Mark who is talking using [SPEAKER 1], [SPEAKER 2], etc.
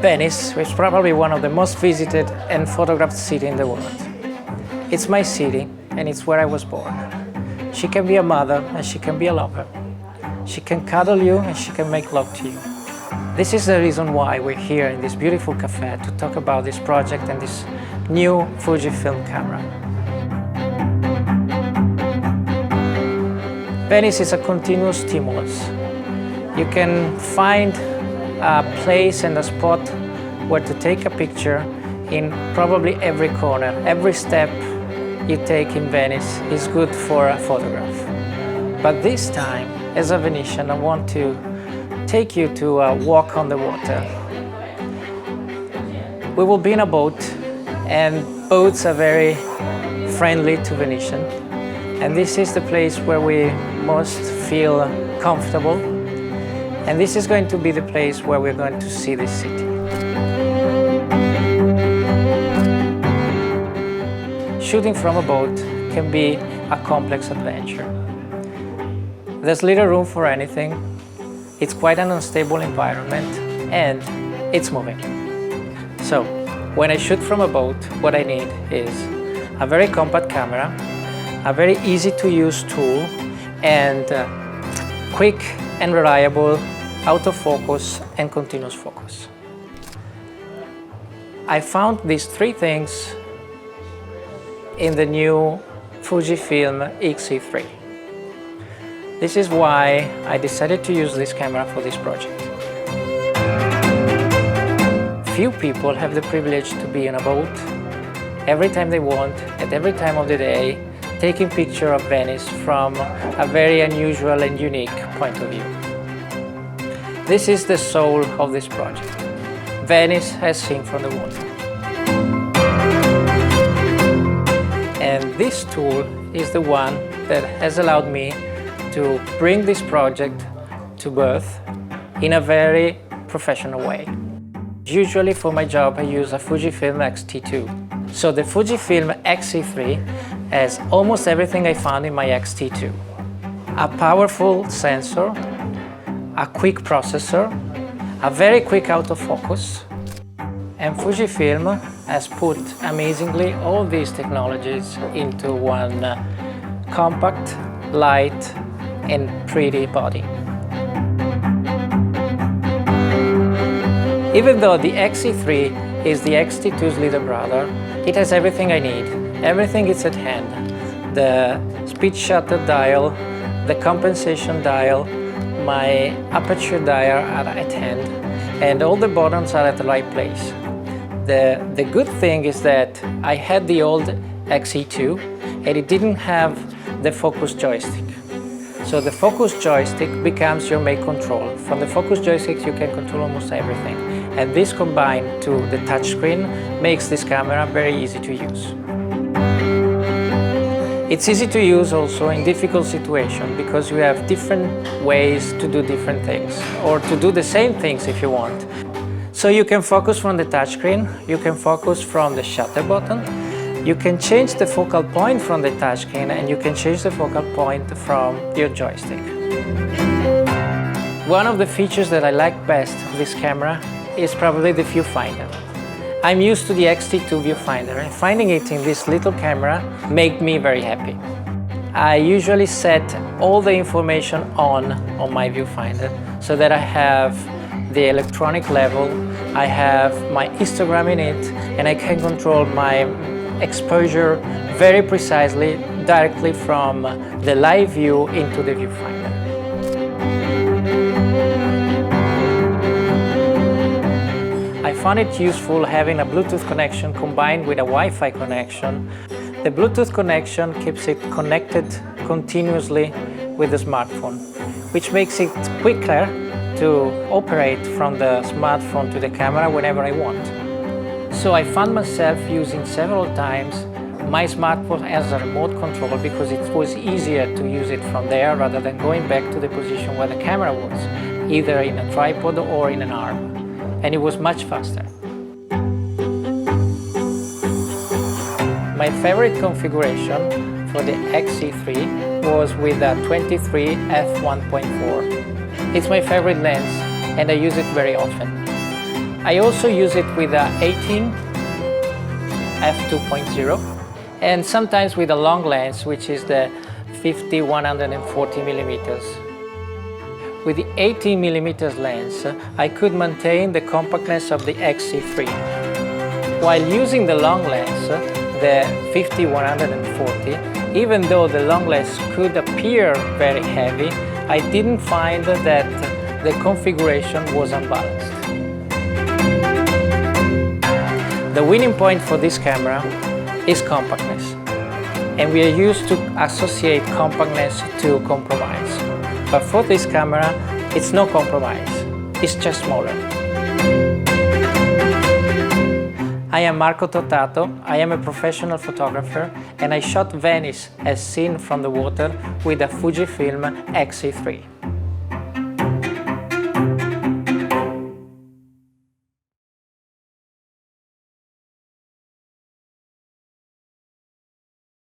[SPEAKER 1] Venice is probably one of the most visited and photographed cities in the world. It's my city and it's where I was born. She can be a mother and she can be a lover. She can cuddle you and she can make love to you. This is the reason why we're here in this beautiful cafe to talk about this project and this new Fujifilm camera. Venice is a continuous stimulus. You can find a place and a spot where to take a picture in probably every corner. Every step you take in Venice is good for a photograph. But this time, as a Venetian, I want to take you to a walk on the water. We will be in a boat, and boats are very friendly to Venetians. And this is the place where we most feel comfortable. And this is going to be the place where we're going to see this city. Shooting from a boat can be a complex adventure. There's little room for anything. It's quite an unstable environment and it's moving. So, when I shoot from a boat, what I need is a very compact camera, a very easy to use tool, and quick and reliable autofocus and continuous focus. I found these three things in the new Fujifilm X-E3. This is why I decided to use this camera for this project. Few people have the privilege to be in a boat every time they want, at every time of the day, taking picture of Venice from a very unusual and unique point of view. This is the soul of this project. Venice as seen from the water. And this tool is the one that has allowed me to bring this project to birth in a very professional way. Usually for my job I use a Fujifilm X-T2. So the Fujifilm X-E3 has almost everything I found in my X-T2. A powerful sensor, a quick processor, a very quick autofocus, and Fujifilm has put amazingly all these technologies into one compact, light, and pretty body. Even though the X-E3 is the X-T2's little brother, it has everything I need. Everything is at hand. The speed shutter dial, the compensation dial, my aperture dial are at hand, and all the buttons are at the right place. The good thing is that I had the old X-E2 and it didn't have the focus joystick. So the focus joystick becomes your main control. From the focus joystick you can control almost everything. And this combined to the touchscreen makes this camera very easy to use. It's easy to use also in difficult situations because you have different ways to do different things, or to do the same things if you want. So you can focus from the touchscreen, you can focus from the shutter button, you can change the focal point from the touchscreen, and you can change the focal point from your joystick. One of the features that I like best of this camera is probably the viewfinder. I'm used to the X-T2 viewfinder, and finding it in this little camera made me very happy. I usually set all the information on my viewfinder so that I have the electronic level, I have my histogram in it, and I can control my exposure very precisely directly from the live view into the viewfinder. I found it useful having a Bluetooth connection combined with a Wi-Fi connection. The Bluetooth connection keeps it connected continuously with the smartphone, which makes it quicker to operate from the smartphone to the camera whenever I want. So I found myself using several times my smartphone as a remote control because it was easier to use it from there rather than going back to the position where the camera was, either in a tripod or in an arm. And it was much faster. My favorite configuration for the X-E3 was with a 23 f1.4. It's my favorite lens and I use it very often. I also use it with a 18 f2.0 and sometimes with a long lens, which is the 50-140 millimeters. With the 18 millimeters lens, I could maintain the compactness of the XC3. While using the long lens, the 50-140, even though the long lens could appear very heavy, I didn't find that the configuration was unbalanced. The winning point for this camera is compactness, and we are used to associate compactness to compromise. But for this camera, it's no compromise, it's just smaller. I am Marco Tottato, I am a professional photographer, and I shot Venice as seen from the water with a Fujifilm X-E3.